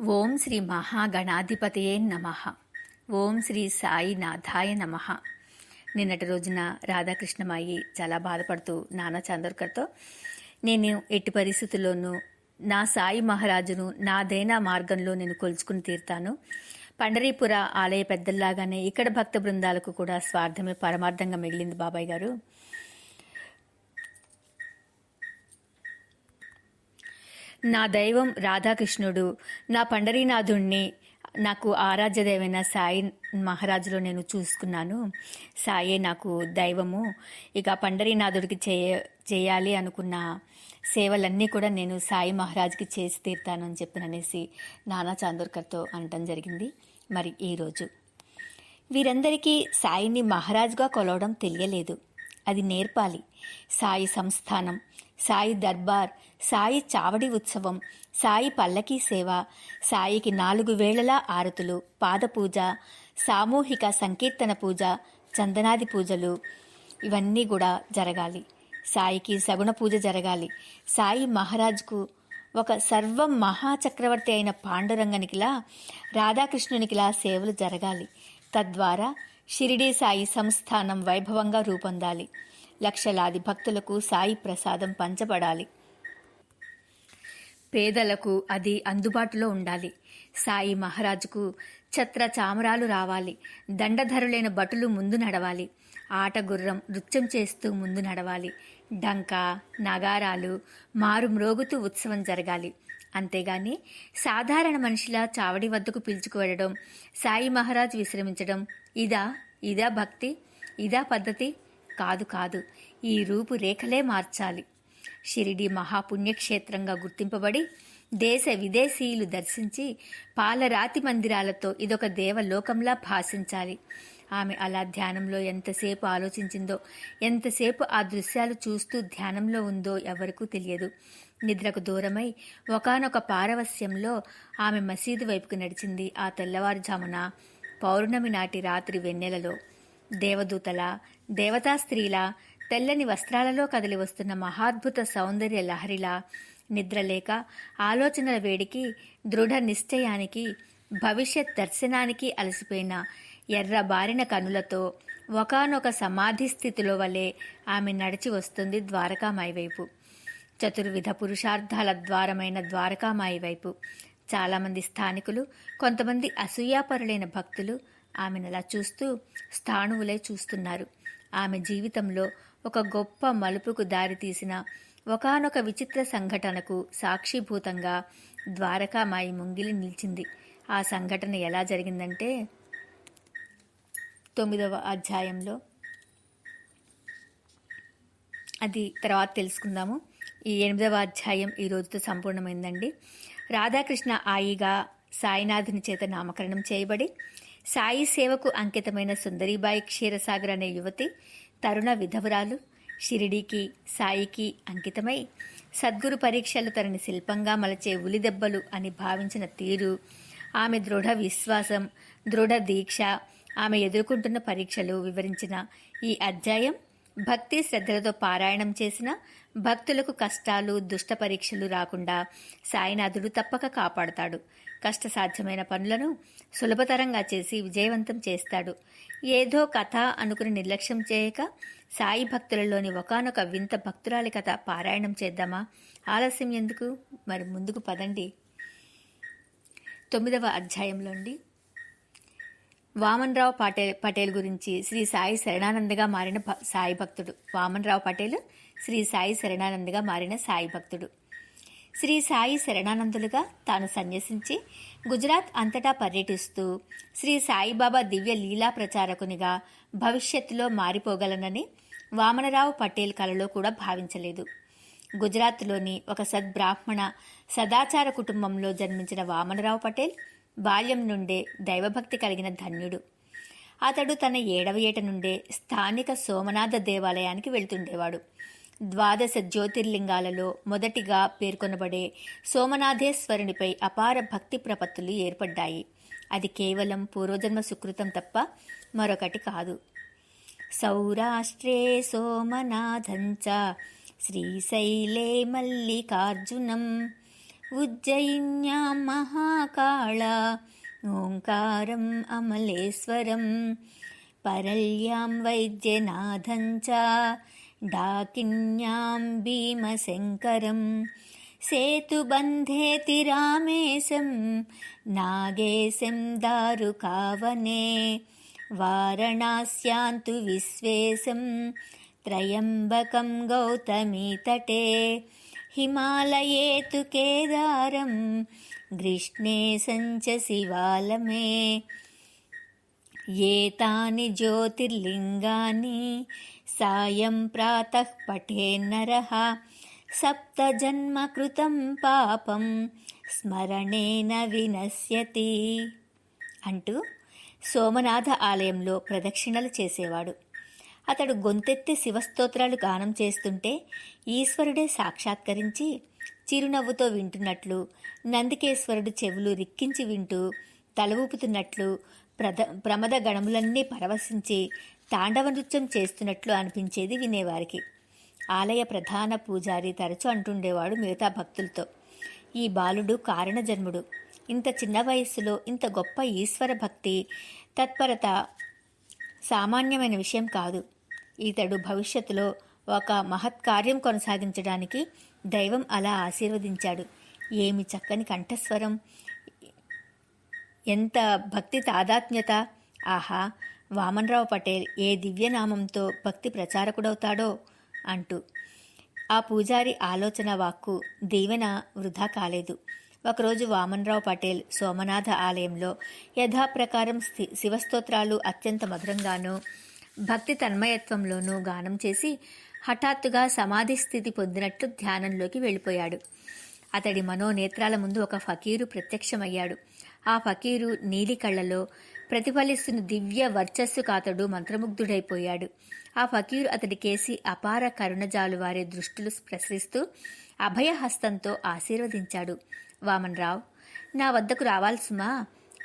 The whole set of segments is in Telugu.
ఓం శ్రీ మహాగణాధిపతయే నమః. ఓం శ్రీ సాయినాథాయ నమః. నిన్నటి రోజున రాధాకృష్ణమాయి చాలా బాధపడుతూ నానా చందోర్కర్తో, నేను ఎట్టి పరిస్థితుల్లోనూ నా సాయి మహారాజును నాదైనా మార్గంలో నేను కొలుచుకుని తీరుతాను. పండరీపుర ఆలయ పెద్దల్లాగానే ఇక్కడ భక్త బృందాలకు కూడా స్వార్థమే పరమార్థంగా మిగిలింది బాబాయ్ గారు. నా దైవం రాధాకృష్ణుడు, నా పండరీనాథుణ్ణి నాకు ఆరాధ్యదైవైన సాయి మహారాజులో నేను చూసుకున్నాను. సాయే నాకు దైవము. ఇక పండరీనాథుడికి చేయాలి అనుకున్న సేవలన్నీ కూడా నేను సాయి మహారాజుకి చేసి తీరుతానని చెప్పిననేసి నానా చాందోర్కర్తో అనటం జరిగింది. మరి ఈరోజు వీరందరికీ సాయిని మహారాజుగా కొలవడం తెలియలేదు, అది నేర్పాలి. సాయి సంస్థానం, సాయి దర్బార్, సాయి చావడి ఉత్సవం, సాయి పల్లకీ సేవ, సాయికి 4 వేళలా ఆరతులు, పాదపూజ, సామూహిక సంకీర్తన పూజ, చందనాది పూజలు ఇవన్నీ కూడా జరగాలి. సాయికి సగుణ పూజ జరగాలి. సాయి మహారాజుకు ఒక సర్వం మహాచక్రవర్తి అయిన పాండురంగనికిలా, రాధాకృష్ణునికిలా సేవలు జరగాలి. తద్వారా షిరిడీ సాయి సంస్థానం వైభవంగా రూపొందాలి. లక్షలాది భక్తులకు సాయి ప్రసాదం పంచబడాలి. పేదలకు అది అందుబాటులో ఉండాలి. సాయి మహారాజుకు ఛత్ర చామరాలు రావాలి. దండధరులైన భటులు ముందు నడవాలి. ఆటగుర్రం నృత్యం చేస్తూ ముందు నడవాలి. డంక నగారాలు మారుమ్రోగుతూ ఉత్సవం జరగాలి. అంతేగాని సాధారణ మనిషిలా చావడి వద్దకు పిలుచుకు వెళ్ళడం, సాయి మహారాజు విశ్రమించడం, ఇదా భక్తి, ఇదా పద్ధతి? కాదు. ఈ రూపురేఖలే మార్చాలి. షిరిడి మహాపుణ్యక్షేత్రంగా గుర్తింపబడి దేశ విదేశీయులు దర్శించి పాలరాతి మందిరాలతో ఇదొక దేవలోకంలా భాషించాలి. ఆమె అలా ధ్యానంలో ఎంతసేపు ఆలోచించిందో, ఎంతసేపు ఆ దృశ్యాలు చూస్తూ ధ్యానంలో ఉందో ఎవరికూ తెలియదు. నిద్రకు దూరమై ఒకానొక పారవస్యంలో ఆమె మసీదు వైపుకు నడిచింది. ఆ తెల్లవారుజామున పౌర్ణమి నాటి రాత్రి వెన్నెలలో దేవదూతల, దేవతా స్త్రీల, తెల్లని వస్త్రాలలో కదిలి వస్తున్న మహాద్భుత సౌందర్య లహరిలా, నిద్రలేక ఆలోచనల వేడికి, దృఢ నిశ్చయానికి, భవిష్యత్ దర్శనానికి అలసిపోయిన ఎర్రబారిన కనులతో ఒకానొక సమాధి స్థితిలో వలె ఆమె నడిచి వస్తుంది ద్వారకామాయి వైపు. చతుర్విధ పురుషార్థాల ద్వారమైన ద్వారకామాయి వైపు. చాలామంది స్థానికులు, కొంతమంది అసూయాపరులైన భక్తులు ఆమెనలా చూస్తూ స్థాణువులై చూస్తున్నారు. ఆమె జీవితంలో ఒక గొప్ప మలుపుకు దారితీసిన ఒకానొక విచిత్ర సంఘటనకు సాక్షిభూతంగా ద్వారకామాయి ముంగిలి నిలిచింది. ఆ సంఘటన ఎలా జరిగిందంటే 9వ అధ్యాయంలో, అది తర్వాత తెలుసుకుందాము. ఈ 8వ అధ్యాయం ఈ రోజుతో సంపూర్ణమైందండి. రాధాకృష్ణ ఆయిగా సాయినాథుని చేత నామకరణం చేయబడి సాయి సేవకు అంకితమైన సుందరీబాయి క్షీరసాగర్ అనే యువతి, తరుణ విధవరాలు, షిరిడీకి సాయికి అంకితమై సద్గురు పరీక్షలు తనని శిల్పంగా మలచే ఉలిదెబ్బలు అని భావించిన తీరు, ఆమె దృఢ విశ్వాసం, దృఢ దీక్ష, ఆమె ఎదుర్కొంటున్న పరీక్షలు వివరించిన ఈ అధ్యాయం భక్తి శ్రద్ధలతో పారాయణం చేసిన భక్తులకు కష్టాలు, దుష్ట పరీక్షలు రాకుండా సాయినాథుడు తప్పక కాపాడుతాడు. కష్టసాధ్యమైన పనులను సులభతరంగా చేసి విజయవంతం చేస్తాడు. ఏదో కథ అనుకుని నిర్లక్ష్యం చేయక సాయి భక్తులలోని ఒకానొక వింత భక్తురాలి కథ పారాయణం చేద్దామా? ఆలస్యం ఎందుకు? మరి ముందుకు పదండి. 9వ అధ్యాయంలోండి వామన్రావు పటేల్ గురించి, శ్రీ సాయి శరణానందగా మారిన సాయి భక్తుడు. వామన్రావు పటేల్ శ్రీ సాయి శరణానందగా మారిన సాయి భక్తుడు. శ్రీ సాయి శరణానందులుగా తాను సన్యసించి గుజరాత్ అంతటా పర్యటిస్తూ శ్రీ సాయిబాబా దివ్య లీలా ప్రచారకునిగా భవిష్యత్తులో మారిపోగలనని వామనరావు పటేల్ కలలో కూడా భావించలేదు. గుజరాత్లోని ఒక సద్బ్రాహ్మణ సదాచార కుటుంబంలో జన్మించిన వామనరావు పటేల్ బాల్యం నుండే దైవభక్తి కలిగిన ధన్యుడు. అతడు తన 7వ ఏట నుండే స్థానిక సోమనాథ దేవాలయానికి వెళ్తుండేవాడు. 12 జ్యోతిర్లింగాలలో మొదటిగా పేర్కొనబడే సోమనాథేశ్వరునిపై అపార భక్తి ప్రపత్తులు ఏర్పడ్డాయి. అది కేవలం పూర్వజన్మ సుకృతం తప్ప మరొకటి కాదు. సౌరాష్ట్రే సోమనాథంచ శ్రీశైలే మల్లికార్జునం उज्जयिन्यां महाकाला ओङ्कारम् अमलेश्वरं परल्यां वैद्यनाथं च डाकिन्यां भीमशङ्करं सेतुबन्धेति रामेशं नागेशं दारुकावने वारणास्यां तु विश्वेशं त्रयम्बकं गौतमीतटे हिमालये तु केदारं ग्रीष्णे सञ्च शिवालमे एतानि ज्योतिर्लिङ्गानि सायं प्रातः पठेन्नरः सप्तजन्मकृतं పాపం స్మరణేన వినశ్యతి అంటూ సోమనాథ ఆలయంలో ప్రదక్షిణలు చేసేవాడు. అతడు గొంతెత్తి శివస్తోత్రాలు గానం చేస్తుంటే ఈశ్వరుడే సాక్షాత్కరించి చిరునవ్వుతో వింటున్నట్లు, నందికేశ్వరుడు చెవులు రిక్కించి వింటూ తల ఊపుతున్నట్లు, ప్రమద గణములన్నీ పరవశించి తాండవ నృత్యం చేస్తున్నట్లు అనిపించేది వినేవారికి. ఆలయ ప్రధాన పూజారి తరచూ అంటుండేవాడు మిగతా భక్తులతో, ఈ బాలుడు కారణజన్ముడు. ఇంత చిన్న వయస్సులో ఇంత గొప్ప ఈశ్వర భక్తి తత్పరత సామాన్యమైన విషయం కాదు. ఇతడు భవిష్యత్తులో ఒక మహత్కార్యం కొనసాగించడానికి దైవం అలా ఆశీర్వదించాడు. ఏమి చక్కని కంఠస్వరం, ఎంత భక్తి తాదాత్మ్యత! ఆహా, వామన్రావు పటేల్ ఏ దివ్యనామంతో భక్తి ప్రచారకుడవుతాడో అంటూ ఆ పూజారి ఆలోచన వాక్కు దీవెన వృధా కాలేదు. ఒకరోజు వామన్రావు పటేల్ సోమనాథ ఆలయంలో యథాప్రకారం శివస్తోత్రాలు అత్యంత మధురంగానూ భక్తి తన్మయత్వంలోనూ గానం చేసి హఠాత్తుగా సమాధి స్థితి పొందినట్లు ధ్యానంలోకి వెళ్ళిపోయాడు. అతడి మనోనేత్రాల ముందు ఒక ఫకీరు ప్రత్యక్షమయ్యాడు. ఆ ఫకీరు నీలి కళ్లలో ప్రతిఫలిస్తున్న దివ్య వర్చస్సు కాతడు మంత్రముగ్ధుడైపోయాడు. ఆ ఫకీరు అతడి కేసి అపార కరుణజాలు వారి దృష్టిలు ప్రసరిస్తూ అభయహస్తంతో ఆశీర్వదించాడు. వామన్రావు, నా వద్దకు రావాలి సుమా,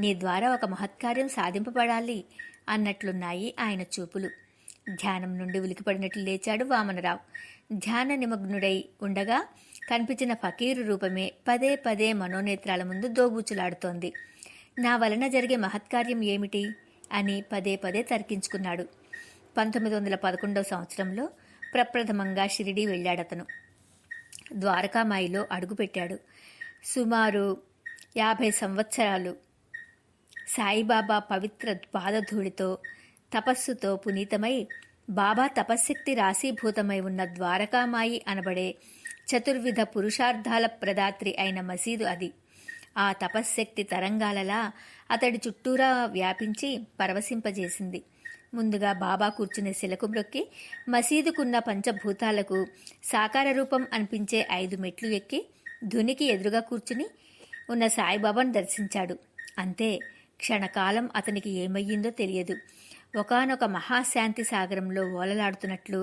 నీ ద్వారా ఒక మహత్కార్యం సాధింపబడాలి అన్నట్లున్నాయి ఆయన చూపులు. ధ్యానం నుండి ఉలికిపడినట్లు లేచాడు వామనరావు. ధ్యాన నిమగ్నుడై ఉండగా కనిపించిన ఫకీరు రూపమే పదే పదే మనోనేత్రాల ముందు దోబూచులాడుతోంది. నా వలన జరిగే మహత్కార్యం ఏమిటి అని పదే పదే తర్కించుకున్నాడు. 1911 సంవత్సరంలో ప్రప్రథమంగా షిరిడీ వెళ్ళాడతను. ద్వారకామాయిలో అడుగుపెట్టాడు. సుమారు 50 సంవత్సరాలు సాయిబాబా పవిత్ర పాదధూళితో తపస్సుతో పునీతమై బాబా తపశ్శక్తి రాశీభూతమై ఉన్న ద్వారకామాయి అనబడే చతుర్విధ పురుషార్థాల ప్రదాత్రి అయిన మసీదు అది. ఆ తపశ్శక్తి తరంగాలలా అతడి చుట్టూరా వ్యాపించి పరవశింపజేసింది. ముందుగా బాబా కూర్చునే శిలకు మ్రొక్కి మసీదుకున్న పంచభూతాలకు సాకార రూపం అనిపించే 5 మెట్లు ఎక్కి ధునికి ఎదురుగా కూర్చుని ఉన్న సాయిబాబాను దర్శించాడు. అంతే, క్షణకాలం అతనికి ఏమయ్యిందో తెలియదు. ఒకానొక మహాశాంతి సాగరంలో ఓలలాడుతున్నట్లు,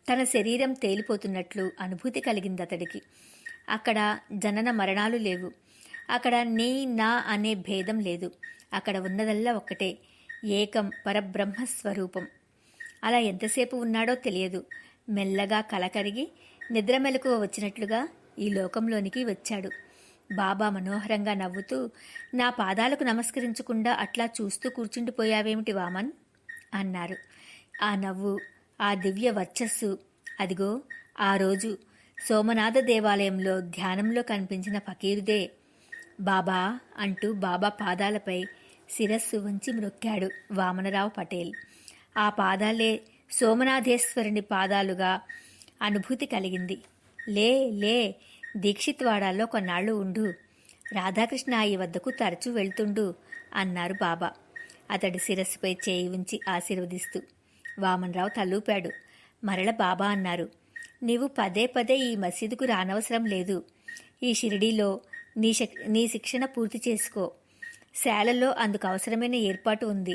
తన శరీరం తేలిపోతున్నట్లు అనుభూతి కలిగిందతడికి. అక్కడ జనన మరణాలు లేవు. అక్కడ నీ నా అనే భేదం లేదు. అక్కడ ఉన్నదల్లా ఒక్కటే, ఏకం పరబ్రహ్మస్వరూపం. అలా ఎంతసేపు ఉన్నాడో తెలియదు. మెల్లగా కలకరిగి నిద్ర మెలకువ వచ్చినట్లుగా ఈ లోకంలోనికి వచ్చాడు. బాబా మనోహరంగా నవ్వుతూ, నా పాదాలకు నమస్కరించకుండా అట్లా చూస్తూ కూర్చుండిపోయావేమిటి వామన్ అన్నారు. ఆ నవ్వు, ఆ దివ్య వర్చస్సు, అదిగో ఆ రోజు సోమనాథ దేవాలయంలో ధ్యానంలో కనిపించిన ఫకీరుదే. బాబా అంటూ బాబా పాదాలపై శిరస్సు వంచి మ్రొక్కాడు వామనరావు పటేల్. ఆ పాదాలే సోమనాథేశ్వరుని పాదాలుగా అనుభూతి కలిగింది. లే లే, దీక్షిత్వాడాల్లో కొన్నాళ్ళు ఉండు, రాధాకృష్ణ అయ్య వద్దకు తరచూ వెళ్తుండు అన్నారు బాబా అతడి శిరస్సుపై చేయి ఉంచి ఆశీర్వదిస్తూ. వామన్రావు తలూపాడు. మరల బాబా అన్నారు, నీవు పదే పదే ఈ మసీదుకు రానవసరం లేదు. ఈ షిరిడీలో నీ శిక్షణ పూర్తి చేసుకో. శాలలో అందుకు అవసరమైన ఏర్పాటు ఉంది.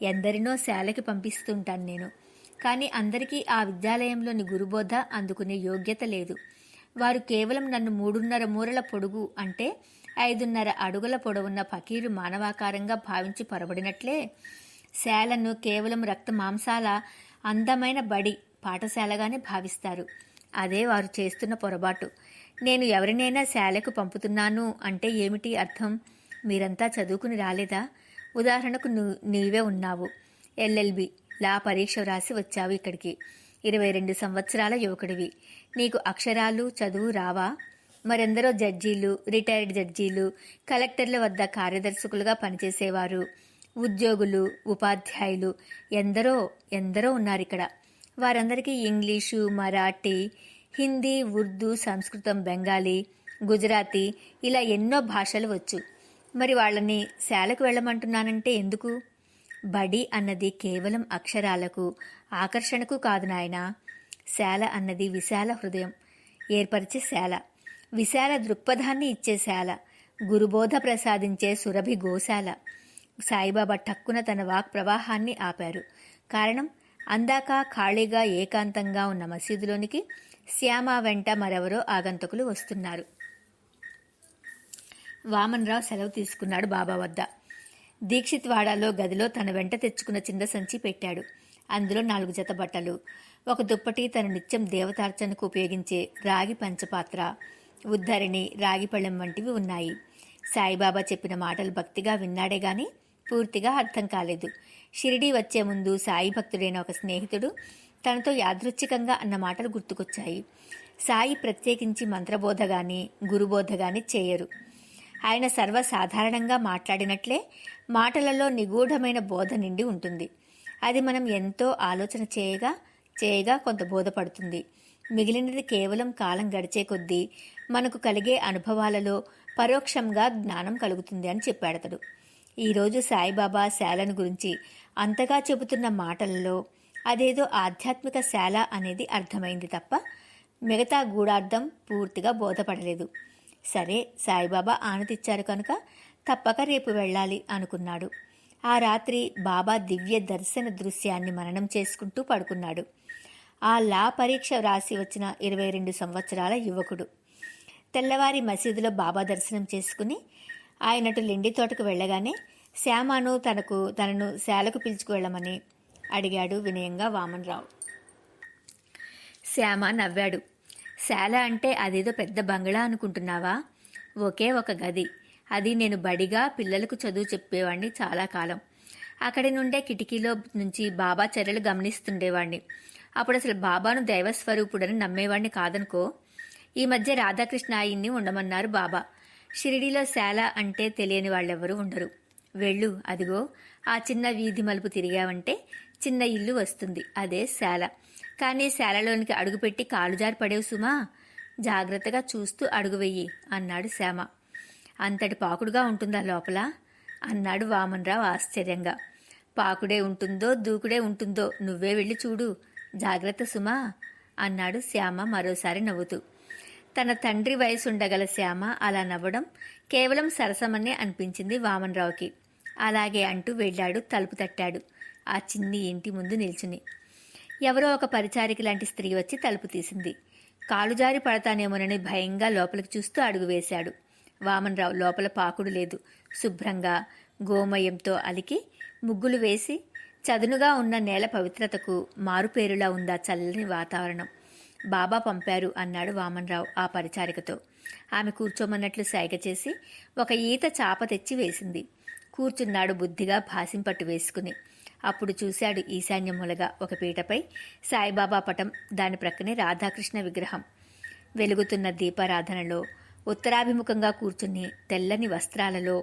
ఎందరినో శాలకి పంపిస్తుంటాను నేను. కానీ అందరికీ ఆ విద్యాలయంలోని గురుబోధ అందుకునే యోగ్యత లేదు. వారు కేవలం నన్ను 3.5 మూరల పొడుగు అంటే 5.5 అడుగుల పొడవున్న ఫకీరు మానవాకారంగా భావించి పొరబడినట్లే శాలను కేవలం రక్త మాంసాల అందమైన బడి పాఠశాలగానే భావిస్తారు. అదే వారు చేస్తున్న పొరపాటు. నేను ఎవరినైనా శాలకు పంపుతున్నాను అంటే ఏమిటి అర్థం? మీరంతా చదువుకుని రాలేదా? ఉదాహరణకు నీవే ఉన్నావు. ఎల్ఎల్బి లా పరీక్ష వ్రాసి వచ్చావు ఇక్కడికి. 22 సంవత్సరాల యువకుడివి. నీకు అక్షరాలు చదువు రావా? మరెందరో జడ్జీలు, రిటైర్డ్ జడ్జీలు, కలెక్టర్ల వద్ద కార్యదర్శకులుగా పనిచేసేవారు, ఉద్యోగులు, ఉపాధ్యాయులు ఎందరో ఎందరో ఉన్నారిక్కడ. వారందరికీ ఇంగ్లీషు, మరాఠీ, హిందీ, ఉర్దూ, సంస్కృతం, బెంగాలీ, గుజరాతీ ఇలా ఎన్నో భాషలు వచ్చు. మరి వాళ్ళని శాలకు వెళ్ళమంటున్నానంటే ఎందుకు? బడి అన్నది కేవలం అక్షరాలకు, ఆకర్షణకు కాదు నాయనా. శాల అన్నది విశాల హృదయం ఏర్పరిచే శాల, విశాల దృక్పథాన్ని ఇచ్చే శాల, గురుబోధ ప్రసాదించే సురభి గోశాల. సాయిబాబా టక్కున తన వాక్ ప్రవాహాన్ని ఆపారు. కారణం, అందాక ఖాళీగా ఏకాంతంగా ఉన్న మసీదులోనికి శ్యామ వెంట మరెవరో ఆగంతకులు వస్తున్నారు. వామన్రావు సెలవు తీసుకున్నాడు బాబా వద్ద. దీక్షిత్వాడాలో గదిలో తన వెంట తెచ్చుకున్న చిన్న సంచి పెట్టాడు. అందులో 4 జత బట్టలు, ఒక దుప్పటి, తను నిత్యం దేవతార్చనకు ఉపయోగించే రాగి పంచపాత్ర, ఉద్ధరిణి, రాగిపళ్ళెం వంటివి ఉన్నాయి. సాయిబాబా చెప్పిన మాటలు భక్తిగా విన్నాడే గాని పూర్తిగా అర్థం కాలేదు. షిరిడీ వచ్చే ముందు సాయి భక్తుడైన ఒక స్నేహితుడు తనతో యాదృచ్ఛికంగా అన్న మాటలు గుర్తుకొచ్చాయి. సాయి ప్రత్యేకించి మంత్రబోధ గాని గురుబోధ గాని చేయరు. ఆయన సర్వసాధారణంగా మాట్లాడినట్లే మాటలలో నిగూఢమైన బోధ నిండి ఉంటుంది. అది మనం ఎంతో ఆలోచన చేయగా కొంత బోధపడుతుంది. మిగిలినది కేవలం కాలం గడిచే కొద్దీ మనకు కలిగే అనుభవాలలో పరోక్షంగా జ్ఞానం కలుగుతుంది అని చెప్పాడతడు. ఈరోజు సాయిబాబా శాలను గురించి అంతగా చెబుతున్న మాటలలో అదేదో ఆధ్యాత్మిక శాల అనేది అర్థమైంది తప్ప మిగతా గూఢార్థం పూర్తిగా బోధపడలేదు. సరే, సాయిబాబా ఆనతిచ్చారు కనుక తప్పక రేపు వెళ్ళాలి అనుకున్నాడు. ఆ రాత్రి బాబా దివ్య దర్శన దృశ్యాన్ని మననం చేసుకుంటూ పడుకున్నాడు. ఆ లా పరీక్ష వ్రాసి వచ్చిన 22 సంవత్సరాల యువకుడు తెల్లవారి మసీదులో బాబా దర్శనం చేసుకుని ఆయనటు లెండి తోటకు వెళ్ళగానే శ్యామను తనను శాలకు పిలుచుకువెళ్ళమని అడిగాడు వినయంగా వామన్రావు. శ్యామ నవ్వాడు. శాల అంటే అదేదో పెద్ద బంగళా అనుకుంటున్నావా? ఒకే ఒక గది. అది నేను బడిగా పిల్లలకు చదువు చెప్పేవాణ్ణి చాలా కాలం. అక్కడి నుండే కిటికీలో నుంచి బాబా చర్యలు గమనిస్తుండేవాణ్ణి. అప్పుడు అసలు బాబాను దైవస్వరూపుడని నమ్మేవాణ్ణి కాదనుకో. ఈ మధ్య రాధాకృష్ణ అయ్యన్ని ఉండమన్నారు బాబా. షిరిడీలో శాల అంటే తెలియని వాళ్ళెవరూ ఉండరు. వెళ్ళు, అదిగో ఆ చిన్న వీధి మలుపు తిరిగావంటే చిన్న ఇల్లు వస్తుంది, అదే శాల. కానీ శాలలోనికి అడుగుపెట్టి కాలుజారి పడేవు సుమా, జాగ్రత్తగా చూస్తూ అడుగు వెయ్యి అన్నాడు శ్యామ. అంతటి పాకుడుగా ఉంటుందా లోపల అన్నాడు వామన్రావు ఆశ్చర్యంగా. పాకుడే ఉంటుందో దూకుడే ఉంటుందో నువ్వే వెళ్ళి చూడు, జాగ్రత్త సుమా అన్నాడు శ్యామ మరోసారి నవ్వుతూ. తన తండ్రి వయసుండగల శ్యామ అలా నవ్వడం కేవలం సరసమనే అనిపించింది వామన్రావుకి. అలాగే అంటూ వెళ్ళాడు. తలుపు తట్టాడు. ఆ చిన్ని ఇంటి ముందు నిల్చుని ఎవరో ఒక పరిచారిక లాంటి స్త్రీ వచ్చి తలుపు తీసింది. కాలుజారి పడతానేమోనని భయంగా లోపలికి చూస్తూ అడుగు వేశాడు. వామన్రావు లోపల పాకుడు లేదు. శుభ్రంగా గోమయంతో అలికి ముగ్గులు వేసి చదునుగా ఉన్న నేల పవిత్రతకు మారుపేరులా ఉందా చల్లని వాతావరణం. బాబా పంపారు అన్నాడు వామన్రావు ఆ పరిచారికతో. ఆమె కూర్చోమన్నట్లు సైగ చేసి ఒక ఈత చాప తెచ్చి వేసింది. కూర్చున్నాడు బుద్ధిగా భాసింపట్టు వేసుకుని. అప్పుడు చూశాడు ఈశాన్యములగా ఒక పీటపై సాయిబాబా పటం, దాని ప్రక్కనే రాధాకృష్ణ విగ్రహం. వెలుగుతున్న దీపారాధనలో ఉత్తరాభిముఖంగా కూర్చుని తెల్లని వస్త్రాలలో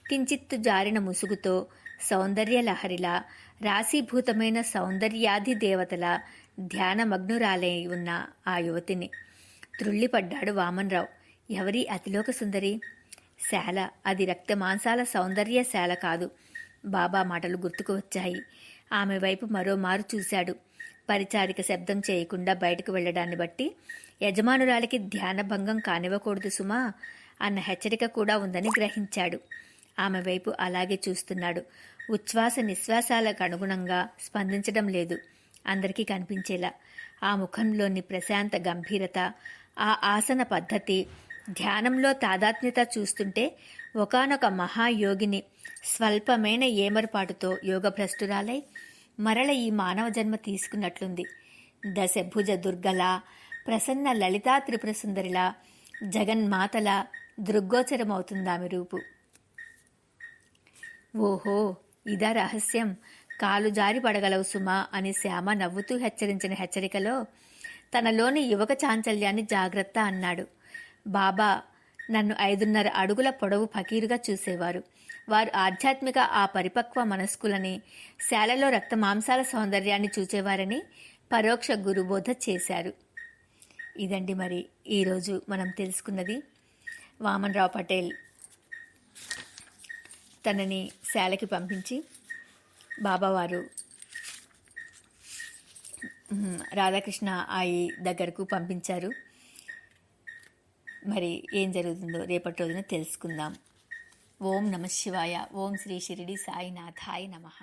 కించిత్తు జారిన ముసుగుతో సౌందర్య లహరిలా రాశీభూతమైన సౌందర్యాది దేవతల ధ్యానమగ్నురాలై ఉన్న ఆ యువతిని త్రుళ్ళిపడ్డాడు వామన్రావు. ఎవరి అతిలోక సుందరి? శాల, అది రక్తమాంసాల సౌందర్య శాల కాదు. బాబా మాటలు గుర్తుకు వచ్చాయి. ఆమె వైపు మరోమారు చూశాడు. పరిచారిక శబ్దం చేయకుండా బయటకు వెళ్లడాన్ని బట్టి యజమానురాలికి ధ్యానభంగం కానివ్వకూడదు సుమా అన్న హెచ్చరిక కూడా ఉందని గ్రహించాడు. ఆమె వైపు అలాగే చూస్తున్నాడు. ఉచ్ఛ్వాస నిశ్వాసాలకు అనుగుణంగా స్పందించడం లేదు, అందరికీ కనిపించేలా. ఆ ముఖంలోని ప్రశాంత గంభీరత, ఆ ఆసన పద్ధతి, ధ్యానంలో తాదాత్మ్యత చూస్తుంటే ఒకానొక మహాయోగిని స్వల్పమైన ఏమరపాటుతో యోగభ్రష్టురాలై మరల ఈ మానవ జన్మ తీసుకున్నట్లుంది. దశభుజ దుర్గలా, ప్రసన్న లలితా త్రిపుర సుందరిలా, జగన్మాతల దృగ్గోచరమవుతుందామె రూపు. ఓహో, ఇదా రహస్యం, కాలు జారి పడగలవు సుమా అని శ్యామ నవ్వుతూ హెచ్చరించిన హెచ్చరికలో తనలోని యువక చాంచల్యాన్ని జాగ్రత్త అన్నాడు. బాబా నన్ను 5.5 అడుగుల పొడవు ఫకీరుగా చూసేవారు. వారు ఆధ్యాత్మిక ఆ పరిపక్వ మనస్కులని, శాలలో రక్త మాంసాల సౌందర్యాన్ని చూచేవారని పరోక్ష గురుబోధ చేశారు. ఇదండి మరి ఈరోజు మనం తెలుసుకున్నది. వామన్రావు పటేల్ తనని శాలకి పంపించి బాబావారు రాధాకృష్ణ ఆయి దగ్గరకు పంపించారు. మరి ఏం జరుగుతుందో రేపటి రోజున తెలుసుకుందాం. ఓం నమ శివాయ. ఓం శ్రీ షిరిడి సాయినాథాయ నమః.